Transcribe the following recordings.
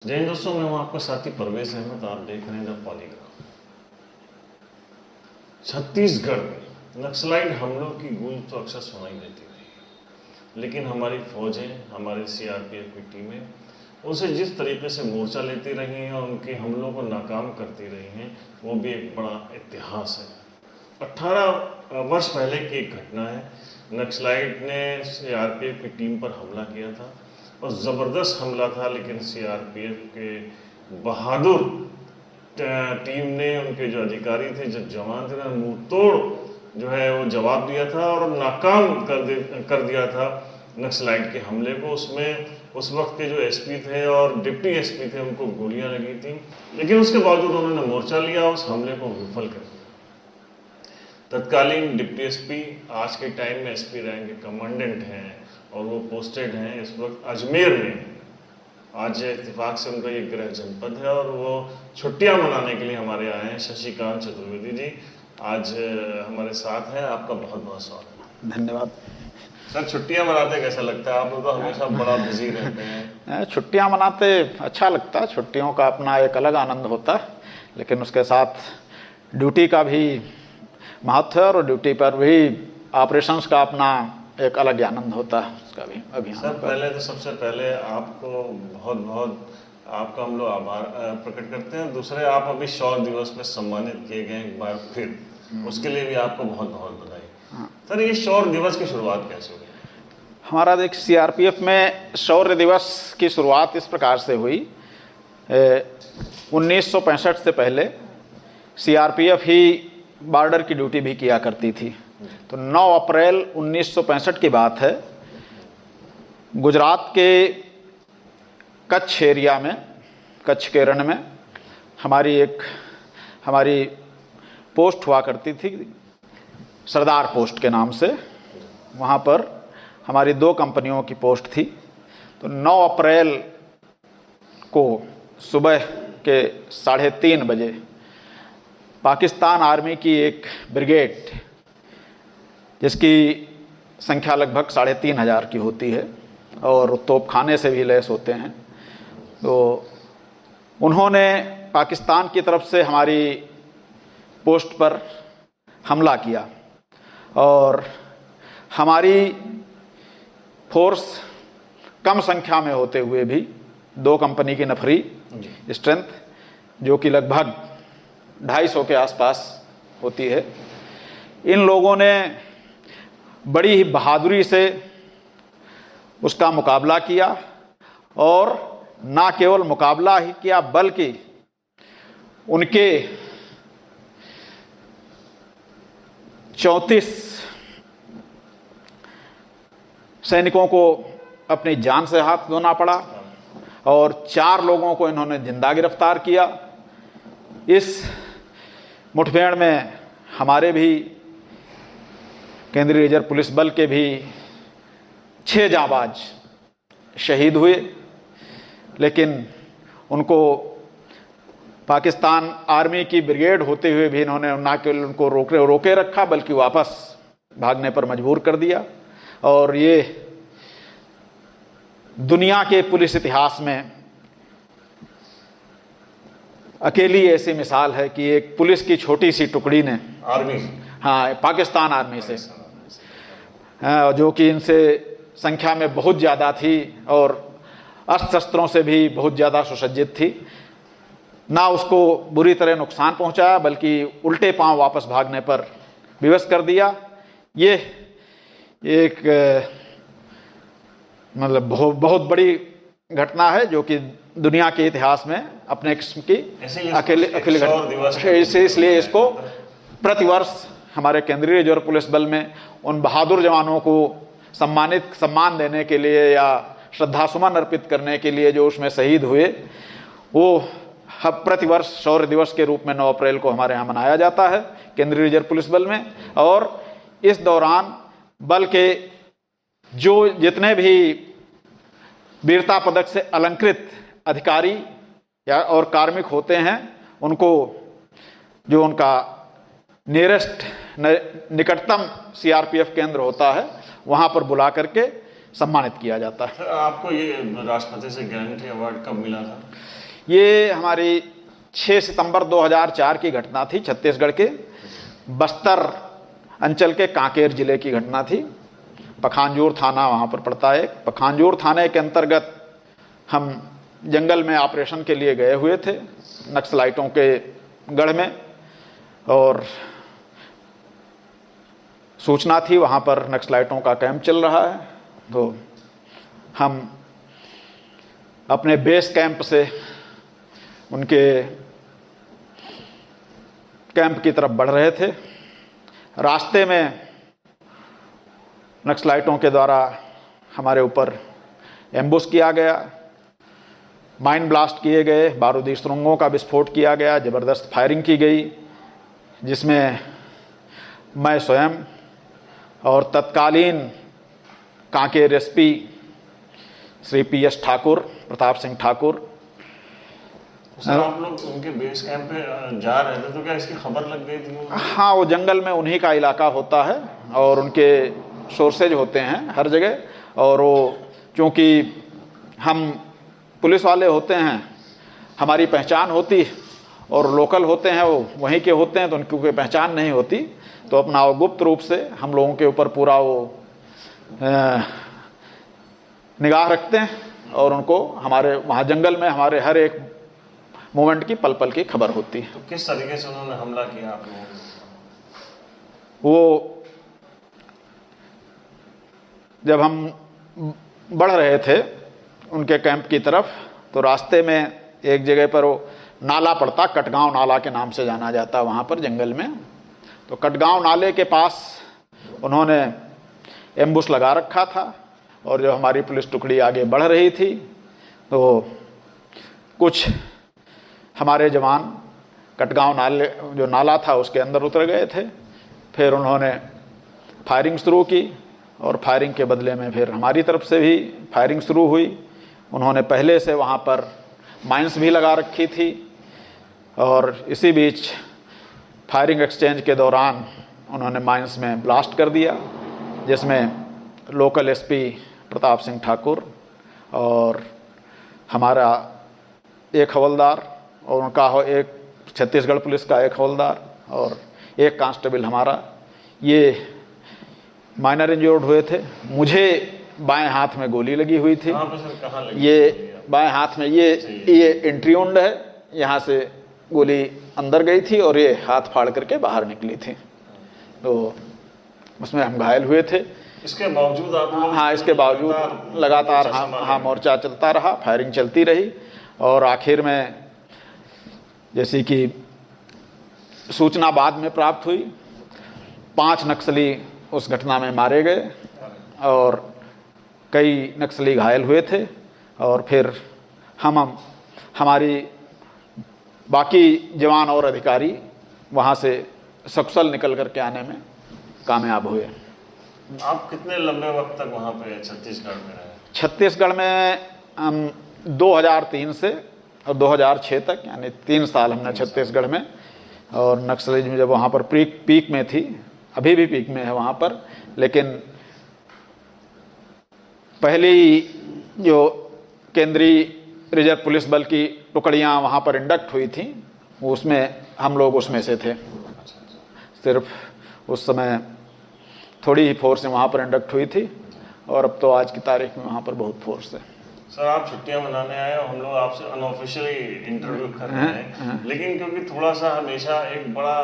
जय हिंद दोस्तों, मैं हूं आपका साथी परवेज अहमद। आप देख रहे हैं द पॉलीग्राफ। छत्तीसगढ़ में नक्सलाइट हमलों की गूंज तो अक्सर सुनाई देती रही, लेकिन हमारी फौजें, हमारी सीआरपीएफ की टीमें उनसे जिस तरीके से मोर्चा लेती रही हैं और उनके हमलों को नाकाम करती रही हैं, वो भी एक बड़ा इतिहास है। 18 वर्ष पहले की एक घटना है। नक्सलाइट ने सीआरपीएफ की टीम पर हमला किया था और ज़बरदस्त हमला था, लेकिन सीआरपीएफ के बहादुर टीम ने, उनके जो अधिकारी थे, जो जवान थे, ना मुंह तोड़ जो है वो जवाब दिया था और नाकाम कर दिया था नक्सलाइट के हमले को। उसमें उस वक्त के जो एसपी थे और डिप्टी एसपी थे, उनको गोलियां लगी थी, लेकिन उसके बावजूद उन्होंने मोर्चा लिया, उस हमले को विफल कर दिया। तत्कालीन डिप्टी एसपी आज के टाइम में एसपी रैंक के कमांडेंट हैं और वो पोस्टेड हैं इस वक्त अजमेर में। आज इत्तेफाक से उनका ये गृह जनपद है और वो छुट्टियां मनाने के लिए हमारे आए हैं। शशिकांत चतुर्वेदी जी आज हमारे साथ हैं, आपका बहुत बहुत स्वागत है। धन्यवाद सर। छुट्टियां मनाते कैसा लगता है? आप लोग तो हमेशा बड़ा बिजी रहते हैं। छुट्टियां मनाते अच्छा लगता है, छुट्टियों का अपना एक अलग आनंद होता है, लेकिन उसके साथ ड्यूटी का भी महत्व है और ड्यूटी पर भी ऑपरेशंस का अपना एक अलग आनंद होता है, उसका भी अभियान। सर पहले तो सबसे पहले आपको बहुत बहुत आपका हम लोग आभार प्रकट करते हैं। दूसरे, आप अभी शौर्य दिवस में सम्मानित किए गए एक बार फिर, उसके लिए भी आपको बहुत बहुत बधाई। सर, ये शौर्य दिवस की शुरुआत कैसे हुई? हमारा देख सीआरपीएफ में शौर्य दिवस की शुरुआत इस प्रकार से हुई। 1965 से पहले सीआरपीएफ ही बॉर्डर की ड्यूटी भी किया करती थी। तो 9 अप्रैल 1965 की बात है, गुजरात के कच्छ एरिया में, कच्छ के रण में हमारी पोस्ट हुआ करती थी, सरदार पोस्ट के नाम से। वहाँ पर हमारी 2 कंपनियों की पोस्ट थी। तो 9 अप्रैल को सुबह के 3:30 बजे पाकिस्तान आर्मी की एक ब्रिगेड, जिसकी संख्या लगभग 3,500 की होती है और तोपखाने से भी लैस होते हैं, तो उन्होंने पाकिस्तान की तरफ से हमारी पोस्ट पर हमला किया और हमारी फोर्स कम संख्या में होते हुए भी 2 कंपनी की नफरी स्ट्रेंथ, जो कि लगभग 250 के आसपास होती है, इन लोगों ने बड़ी ही बहादुरी से उसका मुकाबला किया और ना केवल मुकाबला ही किया, बल्कि उनके 34 सैनिकों को अपनी जान से हाथ धोना पड़ा और 4 लोगों को इन्होंने जिंदा गिरफ्तार किया। इस मुठभेड़ में हमारे भी केंद्रीय रिजर्व पुलिस बल के भी 6 जांबाज शहीद हुए, लेकिन उनको पाकिस्तान आर्मी की ब्रिगेड होते हुए भी इन्होंने ना केवल उनको रोके रखा, बल्कि वापस भागने पर मजबूर कर दिया। और ये दुनिया के पुलिस इतिहास में अकेली ऐसी मिसाल है कि एक पुलिस की छोटी सी टुकड़ी ने पाकिस्तान आर्मी से, जो कि इनसे संख्या में बहुत ज़्यादा थी और अस्त्र शस्त्रों से भी बहुत ज़्यादा सुसज्जित थी, ना उसको बुरी तरह नुकसान पहुंचाया, बल्कि उल्टे पांव वापस भागने पर विवश कर दिया। ये एक मतलब बहुत बड़ी घटना है, जो कि दुनिया के इतिहास में अपने किस्म की अकेले घटना। इसलिए इसको प्रतिवर्ष हमारे केंद्रीय रिजर्व पुलिस बल में उन बहादुर जवानों को सम्मान देने के लिए या श्रद्धासुमन अर्पित करने के लिए जो उसमें शहीद हुए, वो प्रतिवर्ष शौर्य दिवस के रूप में 9 अप्रैल को हमारे यहाँ मनाया जाता है केंद्रीय रिजर्व पुलिस बल में। और इस दौरान बल के जो जितने भी वीरता पदक से अलंकृत अधिकारी या और कार्मिक होते हैं, उनको जो उनका निकटतम सीआरपीएफ केंद्र होता है, वहाँ पर बुला करके सम्मानित किया जाता है। आपको ये राष्ट्रपति से गारंटी अवार्ड कब मिला था? ये हमारी 6 सितंबर 2004 की घटना थी। छत्तीसगढ़ के बस्तर अंचल के कांकेर जिले की घटना थी। पखानजोर थाना वहाँ पर पड़ता है। पखानजोर थाने के अंतर्गत हम जंगल में ऑपरेशन के लिए गए हुए थे नक्सलाइटों के गढ़ में, और सूचना थी वहाँ पर नक्सलाइटों का कैंप चल रहा है। तो हम अपने बेस कैंप से उनके कैंप की तरफ बढ़ रहे थे। रास्ते में नक्सलाइटों के द्वारा हमारे ऊपर एम्बुश किया गया, माइन ब्लास्ट किए गए, बारूदी सुरंगों का विस्फोट किया गया, ज़बरदस्त फायरिंग की गई, जिसमें मैं स्वयं और तत्कालीन Kanker SP Shri PS Thakur, Pratap Singh Thakur. Sir आप लोग उनके बेस कैंप पे जा रहे थे तो क्या इसकी खबर लग गई थी? हाँ, वो जंगल में उन्हीं का इलाका होता है और उनके सोर्सेज होते हैं हर जगह, और वो चूँकि हम पुलिस वाले होते हैं, हमारी पहचान होती और लोकल होते हैं, वो वहीं के होते हैं, तो उनकी कोई पहचान नहीं होती, तो अपना वो गुप्त रूप से हम लोगों के ऊपर पूरा वो निगाह रखते हैं और उनको हमारे वहाँ जंगल में हमारे हर एक मूवमेंट की पल पल की खबर होती है। तो किस तरीके से उन्होंने हमला किया आप लोगों को? वो जब हम बढ़ रहे थे उनके कैंप की तरफ, तो रास्ते में एक जगह पर वो नाला पड़ता, कटगांव नाला के नाम से जाना जाता वहाँ पर जंगल में। तो कटगांव नाले के पास उन्होंने एम्बुश लगा रखा था और जो हमारी पुलिस टुकड़ी आगे बढ़ रही थी तो कुछ हमारे जवान कटगांव नाले जो नाला था उसके अंदर उतर गए थे। फिर उन्होंने फायरिंग शुरू की और फायरिंग के बदले में फिर हमारी तरफ से भी फायरिंग शुरू हुई। उन्होंने पहले से वहाँ पर माइंस भी लगा रखी थी और इसी बीच फायरिंग एक्सचेंज के दौरान उन्होंने माइंस में ब्लास्ट कर दिया, जिसमें लोकल एसपी प्रताप सिंह ठाकुर और हमारा एक हवलदार और उनका एक छत्तीसगढ़ पुलिस का एक हवलदार और एक कांस्टेबल हमारा, ये माइनर इंजर्ड हुए थे। मुझे बाएं हाथ में गोली लगी हुई थी। कहाँ लगी? ये बाएं हाथ में ये एंट्री वुंड है, यहाँ से गोली अंदर गई थी और ये हाथ फाड़ करके बाहर निकली थी, तो उसमें हम घायल हुए थे। इसके बावजूद आप लोग? हाँ, इसके बावजूद लगातार हाँ मोर्चा चलता रहा, फायरिंग चलती रही और आखिर में जैसे कि सूचना बाद में प्राप्त हुई, 5 नक्सली उस घटना में मारे गए और कई नक्सली घायल हुए थे। और फिर हमारी बाकी जवान और अधिकारी वहाँ से सकुशल निकल करके आने में कामयाब हुए। आप कितने लंबे वक्त तक वहाँ पे छत्तीसगढ़ में रहे? छत्तीसगढ़ में हम 2003 से और 2006 तक, यानी 3 साल हमने छत्तीसगढ़ में। और नक्सलिज्म जब वहाँ पर पीक में थी, अभी भी पीक में है वहाँ पर, लेकिन पहली जो केंद्रीय रिजर्व पुलिस बल की टुकड़ियाँ वहाँ पर इंडक्ट हुई थी, उसमें हम लोग उसमें से थे। सिर्फ उस समय थोड़ी ही फोर्स वहाँ पर इंडक्ट हुई थी और अब तो आज की तारीख में वहाँ पर बहुत फोर्स है। सर आप छुट्टियां मनाने आए और हम लोग आपसे अनऑफिशियली इंटरव्यू कर रहे हैं, लेकिन क्योंकि थोड़ा सा हमेशा एक बड़ा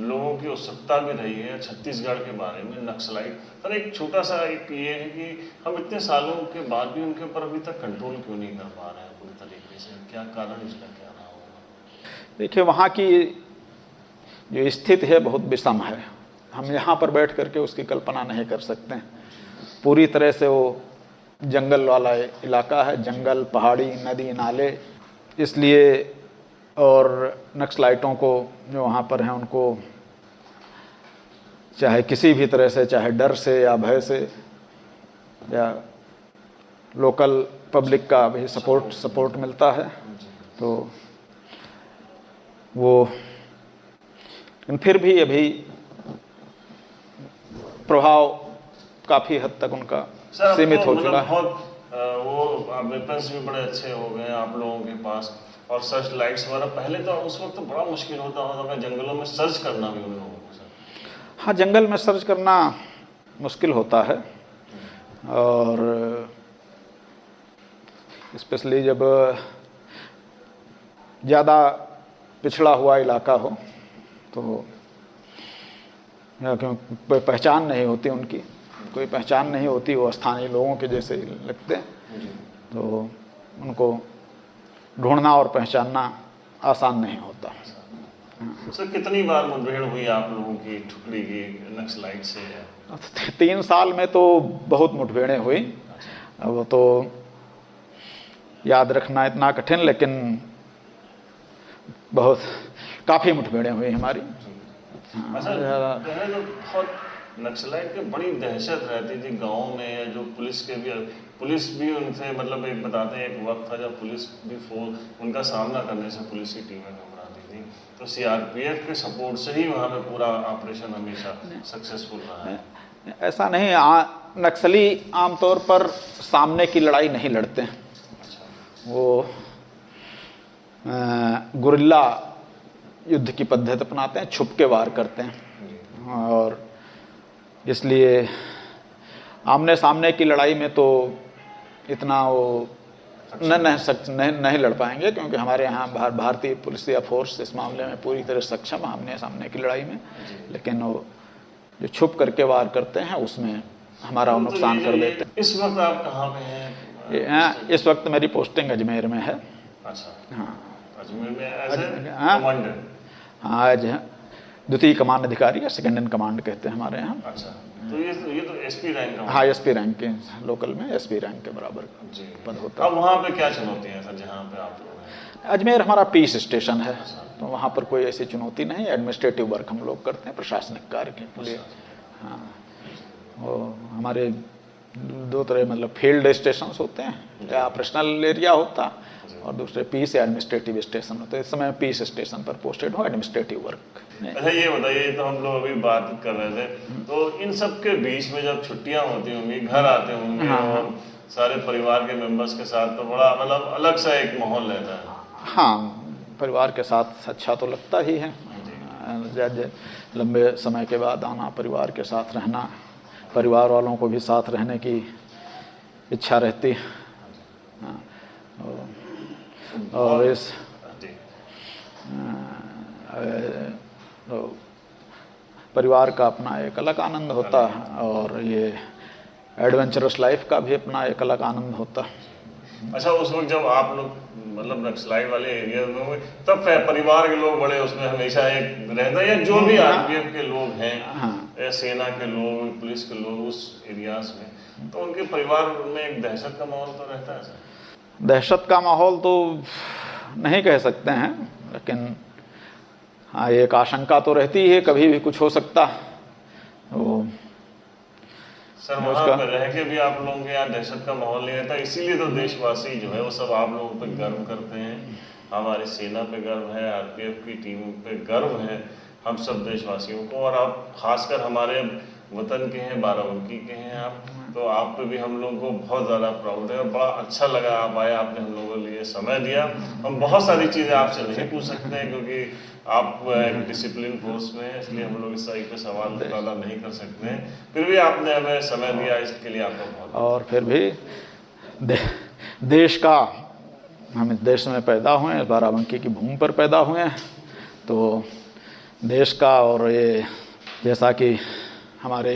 लोगों की उत्सुकता भी रही है छत्तीसगढ़ के बारे में, नक्सलाइट। सर एक छोटा सा एक ये है कि हम इतने सालों के बाद भी उनके ऊपर अभी तक कंट्रोल क्यों नहीं कर पा रहे हैं पूरी तरीके से? क्या कारण इसका क्या रहा होगा? देखिए, वहाँ की जो स्थिति है बहुत विषम है। हम यहाँ पर बैठ करके उसकी कल्पना नहीं कर सकते हैं। पूरी तरह से वो जंगल वाला इलाका है, जंगल, पहाड़ी, नदी, नाले, इसलिए और नक्सलाइटों को जो वहाँ पर हैं उनको चाहे किसी भी तरह से, चाहे डर से या भय से या लोकल पब्लिक का भी सपोर्ट मिलता है, तो वो फिर भी अभी प्रभाव काफ़ी हद तक उनका सीमित हो चुका है। बहुत वो वेपन्स भी बड़े अच्छे हो गए आप लोगों के पास, और सर्च लाइट्स वगैरह, पहले तो उस वक्त तो बड़ा मुश्किल होता होगा जंगलों में सर्च करना भी उन लोगों को सर। हाँ, जंगल में सर्च करना मुश्किल होता है, और स्पेशली जब ज़्यादा पिछड़ा हुआ इलाका हो तो, या क्यों कोई पहचान नहीं होती उनकी, कोई पहचान नहीं होती, वो स्थानीय लोगों के जैसे लगते हैं, तो उनको ढूंढना और पहचानना आसान नहीं होता। सर कितनी बार मुठभेड़ हुई आप लोगों की टुकड़ी की नक्सलाइट से? 3 साल में तो बहुत मुठभेड़ें हुई, वो तो याद रखना इतना कठिन, लेकिन बहुत काफ़ी मुठभेड़ें हुई हमारी। अच्छा, पहले तो बहुत नक्सलाइट की बड़ी दहशत रहती थी गाँव में, या जो पुलिस भी उनसे, मतलब एक बताते हैं एक वक्त था जब पुलिस भी उनका सामना करने से पुलिस की टीमें घबराती थी, तो सीआरपीएफ के सपोर्ट से ही वहाँ पे पूरा ऑपरेशन हमेशा सक्सेसफुल रहा है। ऐसा नहीं, नक्सली आमतौर पर सामने की लड़ाई नहीं लड़ते हैं, वो गुरिल्ला युद्ध की पद्धति अपनाते हैं, छुप के वार करते हैं, और इसलिए आमने सामने की लड़ाई में तो इतना वो नहीं लड़ पाएंगे, क्योंकि हमारे यहाँ भारतीय पुलिस या फोर्स इस मामले में पूरी तरह सक्षम है आमने सामने की लड़ाई में, लेकिन वो जो छुप करके वार करते हैं उसमें हमारा नुकसान कर देते हैं। इस वक्त आप कहाँ पे हैं? इस वक्त मेरी पोस्टिंग अजमेर में है। अच्छा, हाँ, अजमेर में एज ए कमांडर? हाँ, आज द्वितीय कमांड अधिकारी या सेकंड इन कमांड कहते हैं हमारे यहाँ। अच्छा, तो ये तो एसपी रैंक का? हाँ, एसपी रैंक के, लोकल में एसपी रैंक के बराबर पद होता है। अब वहाँ पे क्या चुनौती है सर जहाँ पे आप लोग हैं? अजमेर हमारा पीस स्टेशन है, तो वहाँ पर कोई ऐसी चुनौती नहीं, एडमिनिस्ट्रेटिव वर्क हम लोग करते हैं, प्रशासनिक कार्य के लिए। हाँ, वो हमारे 2 तरह, मतलब फील्ड स्टेशन होते हैं या ऑपरेशनल एरिया होता, और दूसरे पीस या एडमिनिस्ट्रेटिव स्टेशन होते हैं। इस समय पीस स्टेशन पर पोस्टेड हो, एडमिनिस्ट्रेटिव वर्क। अच्छा, ये बताइए, तो हम लोग अभी बात कर रहे थे, तो इन सब के बीच में जब छुट्टियां होती होंगी, घर आते होंगे, और सारे परिवार के मेंबर्स के साथ, तो बड़ा मतलब अलग सा एक माहौल रहता है। हाँ, परिवार के साथ अच्छा तो लगता ही है, लंबे समय के बाद आना, परिवार के साथ रहना, परिवार वालों को भी साथ रहने की इच्छा रहती है, और इस तो परिवार का अपना एक अलग आनंद होता है, और ये एडवेंचरस लाइफ का भी अपना एक अलग आनंद होता है। अच्छा, उस वक्त जब आप लोग मतलब नक्सलाइट वाले एरिया में हुए, तब परिवार के लोग बड़े उसमें हमेशा एक रहता है, या जो भी आरपीएफ के लोग हैं, या सेना के लोग, पुलिस के लोग उस एरियाज में, तो उनके परिवार में एक दहशत का माहौल तो रहता है सर? दहशत का माहौल तो नहीं कह सकते हैं, लेकिन हाँ, एक आशंका तो रहती है, कभी भी कुछ हो सकता। तो सर वहाँ पे रह के भी आप लोगों के यहाँ दहशत का माहौल नहीं रहता, इसीलिए तो देशवासी जो है वो सब आप लोगों पे गर्व करते हैं, हमारी सेना पे गर्व है, आरपीएफ की टीम पे गर्व है, हम सब देशवासियों को। और आप खासकर हमारे वतन के हैं, बाराबंकी के हैं आप, तो आप पे भी हम लोगों को बहुत ज़्यादा प्राउड है, और बड़ा अच्छा लगा आप आए, आपने हम लोगों के लिए समय दिया। हम बहुत सारी चीज़ें आपसे नहीं पूछ सकते हैं, क्योंकि आप एक डिसिप्लिन फोर्स में हैं, इसलिए हम लोग इस तरह के सवाल ज़्यादा नहीं कर सकते हैं, फिर भी आपने हमें समय दिया, इसके लिए आपका बहुत। और फिर भी देश का, हम इस देश में पैदा हुए हैं, बाराबंकी की भूमि पर पैदा हुए हैं, तो देश का, और ये जैसा कि हमारे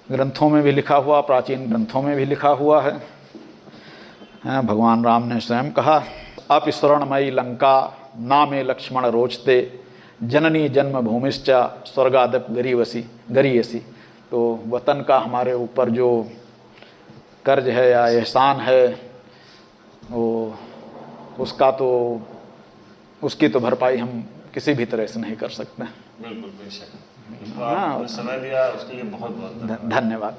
ग्रंथों में भी लिखा हुआ, प्राचीन ग्रंथों में भी लिखा हुआ है, भगवान राम ने स्वयं कहा, अपस्वर्णमयी लंका नामे लक्ष्मण रोचते, जननी जन्म भूमिश्चा स्वर्गादप गरीयसी। तो वतन का हमारे ऊपर जो कर्ज है या एहसान है, वो उसका तो, उसकी तो भरपाई हम किसी भी तरह से नहीं कर सकते। बिल्कुल, बेशक। तो आपने समय दिया उसके लिए बहुत बहुत धन्यवाद।